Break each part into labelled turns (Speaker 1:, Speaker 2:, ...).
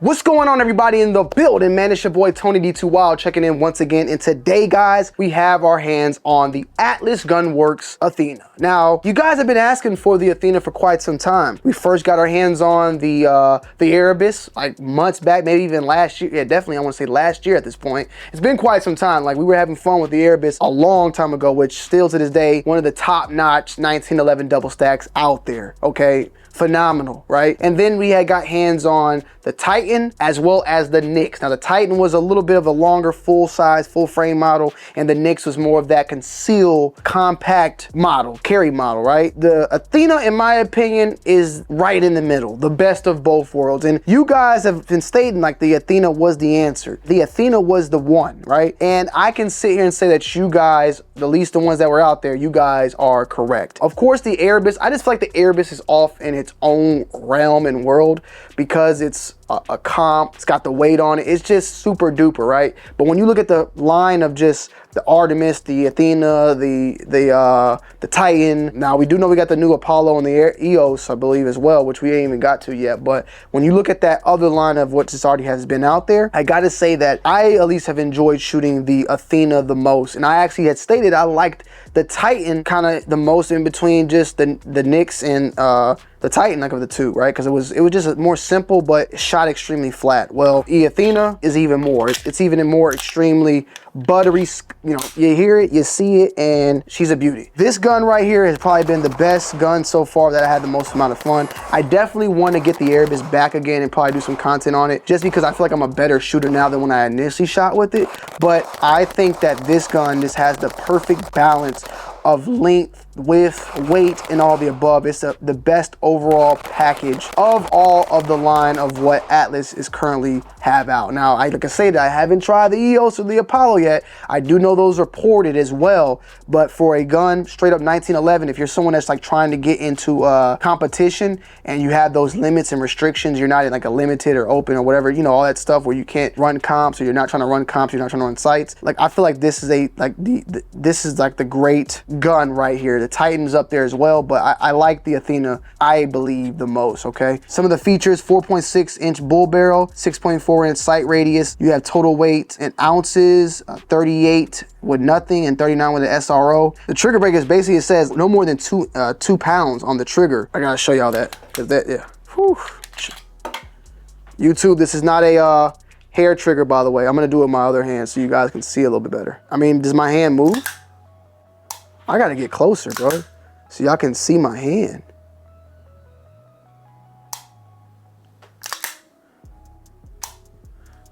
Speaker 1: What's going on, everybody in the building, man? It's your boy Tony D2 Wild checking in once again. And today, guys, we have our hands on the Atlas Gunworks Athena. Now, you guys have been asking for the Athena for quite some time. We first got our hands on the Erebus like months back, maybe even last year. Yeah, definitely, I want to say last year at this point. It's been quite some time. Like, we were having fun with the Erebus a long time ago, which still to this day, one of the top-notch 1911 double stacks out there, okay? Phenomenal, right? And then we had got hands on the Titan as well as the Nyx. Now the Titan was a little bit of a longer full size, full frame model, and the Nyx was more of that concealed, compact model, carry model, right? The Athena, in my opinion, is right in the middle, the best of both worlds. And you guys have been stating like the Athena was the answer. The Athena was the one, right? And I can sit here and say that you guys, at least the ones that were out there, you guys are correct. Of course, the Erebus, I just feel like the Erebus is off in its own realm and world because it's a comp, it's got the weight on it, it's just super duper, right? But when you look at the line of just the Artemis, the Athena, the Titan, now we do know we got the new Apollo and the EOS, I believe, as well, which we ain't even got to yet. But when you look at that other line of what just already has been out there, I gotta say that I at least have enjoyed shooting the Athena the most. And I actually had stated I liked the Titan kind of the most in between just the Nyx and the Titan, like of the two, right? Because it was just more simple, but shot extremely flat. Well, the Athena is even more. It's even more extremely buttery. You know, you hear it, you see it, and she's a beauty. This gun right here has probably been the best gun so far that I had the most amount of fun. I definitely want to get the Erebus back again and probably do some content on it, just because I feel like I'm a better shooter now than when I initially shot with it. But I think that this gun just has the perfect balance of length, width, weight, and all the above. It's the best overall package of all of the line of what Atlas is currently have out. Now, I can say that I haven't tried the EOS or the Apollo yet. I do know those are ported as well, but for a gun straight up 1911, if you're someone that's like trying to get into competition and you have those limits and restrictions, you're not in like a limited or open or whatever, you know, all that stuff where you can't run comps, or you're not trying to run comps, you're not trying to run sites. Like, I feel like this is this is like the great gun right here. The Titan's up there as well, but I like the Athena, I believe, the most, okay? Some of the features: 4.6-inch bull barrel, 6.4-inch sight radius. You have total weight in ounces, 38 with nothing and 39 with an SRO. The trigger break is basically, it says no more than 2 pounds on the trigger. I gotta show y'all that, because that, yeah. Whew. YouTube, this is not a hair trigger, by the way. I'm gonna do it with my other hand so you guys can see a little bit better. I mean, does my hand move? I gotta get closer, bro, so y'all can see my hand.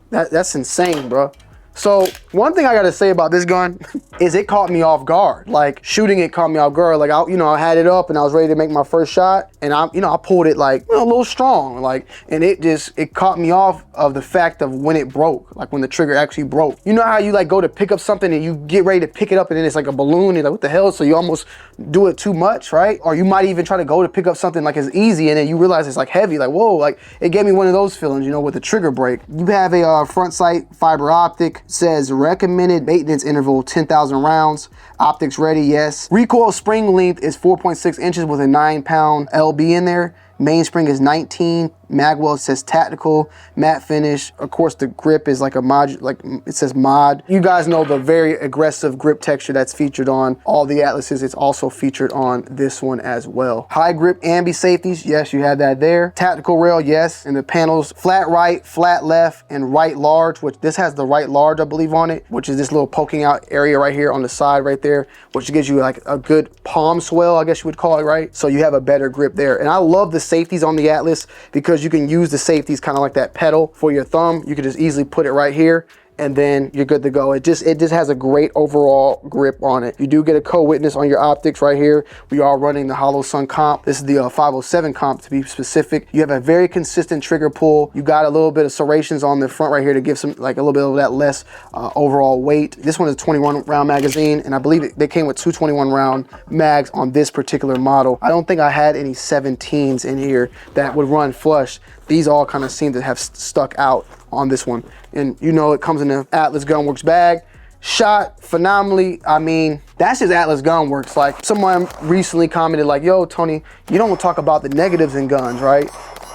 Speaker 1: That's insane, bro. So one thing I gotta say about this gun is it caught me off guard. Like, shooting it caught me off guard. Like, I had it up and I was ready to make my first shot, and I pulled it like, a little strong, like, and it caught me off of the fact of when it broke, like when the trigger actually broke. You know how you like go to pick up something and you get ready to pick it up and then it's like a balloon and like, what the hell? So you almost do it too much, right? Or you might even try to go to pick up something like it's easy and then you realize it's like heavy, like, whoa, like it gave me one of those feelings, you know, with the trigger break. You have a front sight fiber optic. Says recommended maintenance interval 10,000 rounds. Optics ready, yes. Recoil spring length is 4.6 inches with a 9-pound LB in there. Mainspring is 19 Magwell says tactical, matte finish. Of course, the grip is like a mod, like it says mod. You guys know the very aggressive grip texture that's featured on all the Atlases. It's also featured on this one as well. High grip ambi safeties, yes, you have that there. Tactical rail, yes. And the panels, flat right, flat left, and right large, which this has the right large, I believe, on it, which is this little poking out area right here on the side right there, which gives you like a good palm swell, I guess you would call it, right? So you have a better grip there. And I love the safeties on the Atlas because you can use the safeties kind of like that pedal for your thumb. You can just easily put it right here and then you're good to go. It just has a great overall grip on it. You do get a co-witness on your optics right here. We are running the Hollow Sun comp. This is the 507 comp to be specific. You have a very consistent trigger pull. You got a little bit of serrations on the front right here to give some, like a little bit of that less overall weight. This one is a 21 round magazine, and I believe they came with two 21 round mags on this particular model. I don't think I had any 17s in here that would run flush. These all kind of seem to have stuck out on this one. And you know, it comes in the Atlas Gunworks bag. Shot phenomenally. I mean, that's just Atlas Gunworks. Like, someone recently commented like, yo, Tony, you don't talk about the negatives in guns, right?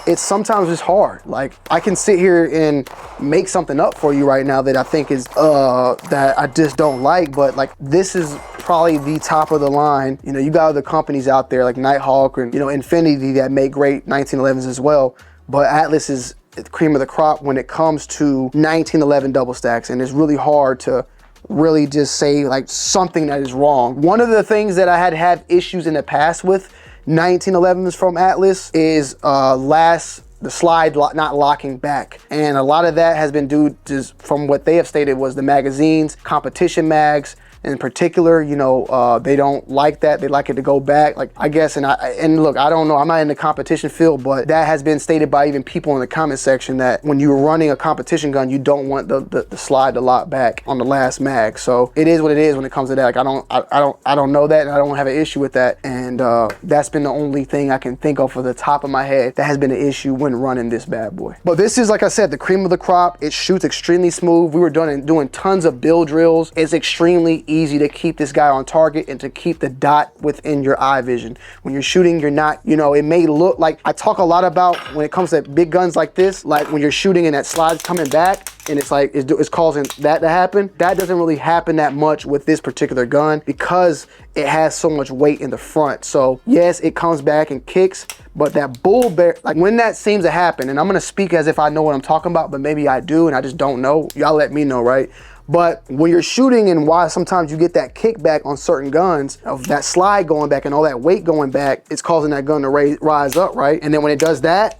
Speaker 1: It's sometimes just hard. Like, I can sit here and make something up for you right now that I think is, that I just don't like, but like, this is probably the top of the line. You know, you got other companies out there like Nighthawk and, you know, Infinity that make great 1911s as well, but Atlas is the cream of the crop when it comes to 1911 double stacks, and it's really hard to really just say like something that is wrong. One of the things that I had issues in the past with 1911s from Atlas is the slide not locking back, and a lot of that has been due to, from what they have stated, was the magazines, competition mags in particular. You know, they don't like that. They like it to go back, like, I guess. And look, I don't know, I'm not in the competition field, but that has been stated by even people in the comment section that when you're running a competition gun, you don't want the slide to lock back on the last mag. So it is what it is when it comes to that. Like, I don't know that, and I don't have an issue with that. And that's been the only thing I can think of for the top of my head that has been an issue when running this bad boy. But this is, like I said, the cream of the crop. It shoots extremely smooth. We were doing tons of build drills. It's extremely easy to keep this guy on target and to keep the dot within your eye vision. When you're shooting, you're not, you know, it may look like, I talk a lot about when it comes to big guns like this, like when you're shooting and that slide's coming back and it's like, it's causing that to happen. That doesn't really happen that much with this particular gun because it has so much weight in the front. So yes, it comes back and kicks, but that bull bear, like when that seems to happen, and I'm gonna speak as if I know what I'm talking about, but maybe I do and I just don't know. Y'all let me know, right? But when you're shooting and why sometimes you get that kickback on certain guns of that slide going back and all that weight going back, it's causing that gun to rise up, right? And then when it does that,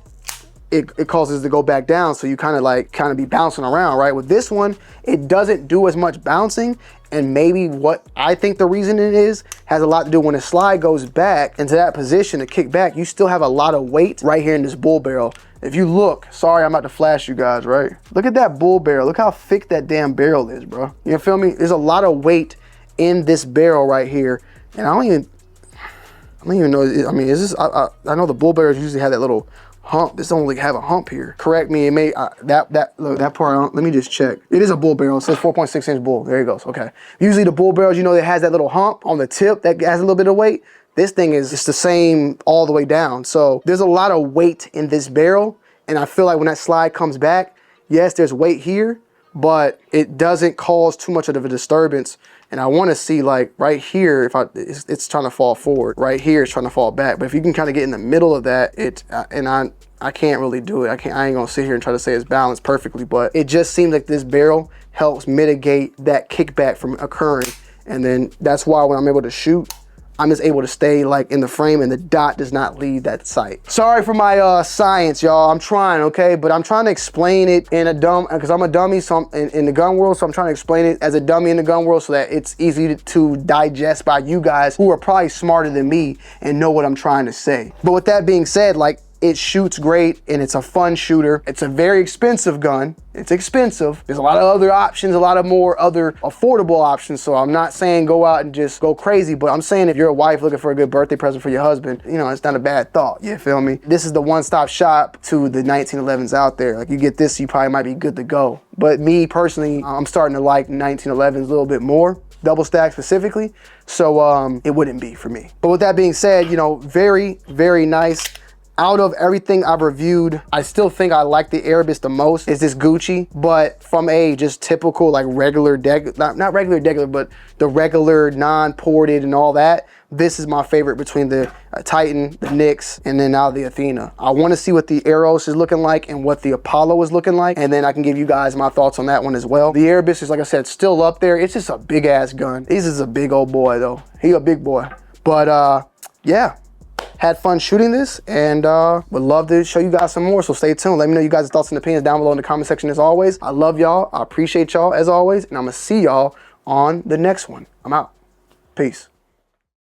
Speaker 1: it causes it to go back down. So you kind of be bouncing around, right? With this one, it doesn't do as much bouncing. And maybe what I think the reason it is has a lot to do when the slide goes back into that position to kick back, you still have a lot of weight right here in this bull barrel. If you look, sorry, I'm about to flash you guys, right? Look at that bull barrel. Look how thick that damn barrel is, bro. You feel me? There's a lot of weight in this barrel right here. And I don't even know, I mean, is this, I know the bull barrels usually have that little hump. This don't really have a hump here. Correct me, it may, look, that part, let me just check. It is a bull barrel, it says 4.6 inch bull. There it goes, okay. Usually the bull barrels, you know, it has that little hump on the tip that has a little bit of weight. This thing is just the same all the way down. So there's a lot of weight in this barrel. And I feel like when that slide comes back, yes, there's weight here, but it doesn't cause too much of a disturbance. And I want to see, like right here, if it's trying to fall forward, right here it's trying to fall back. But if you can kind of get in the middle of that, I can't really do it. I ain't gonna sit here and try to say it's balanced perfectly, but it just seems like this barrel helps mitigate that kickback from occurring. And then that's why when I'm able to shoot, I'm just able to stay like in the frame and the dot does not leave that sight. Sorry for my science, y'all. I'm trying, okay? But I'm trying to explain it in a because I'm a dummy so in the gun world, so I'm trying to explain it as a dummy in the gun world so that it's easy to digest by you guys who are probably smarter than me and know what I'm trying to say. But with that being said, like, it shoots great and it's a fun shooter. It's a very expensive gun. It's expensive. There's a lot of other options, a lot of more other affordable options. So I'm not saying go out and just go crazy, but I'm saying if you're a wife looking for a good birthday present for your husband, you know, it's not a bad thought. You feel me? This is the one-stop shop to the 1911s out there. Like, you get this, you probably might be good to go. But me personally, I'm starting to like 1911s a little bit more, double stack specifically. So it wouldn't be for me. But with that being said, you know, very, very nice. out of everything I've reviewed, I still think I like the Erebus the most. Is this Gucci, but from a just typical like regular not regular, but the regular non-ported and all that, this is my favorite between the Titan, the Nyx, and then now the Athena. I want to see what the Eros is looking like and what the Apollo is looking like, and then I can give you guys my thoughts on that one as well. The Erebus is, like I said, still up there. It's just a big ass gun. This is a big old boy though. He a big boy. But yeah, had fun shooting this, and would love to show you guys some more, so stay tuned. Let me know you guys' thoughts and opinions down below in the comment section as always. I love y'all. I appreciate y'all as always, and I'm gonna see y'all on the next one. I'm out. Peace.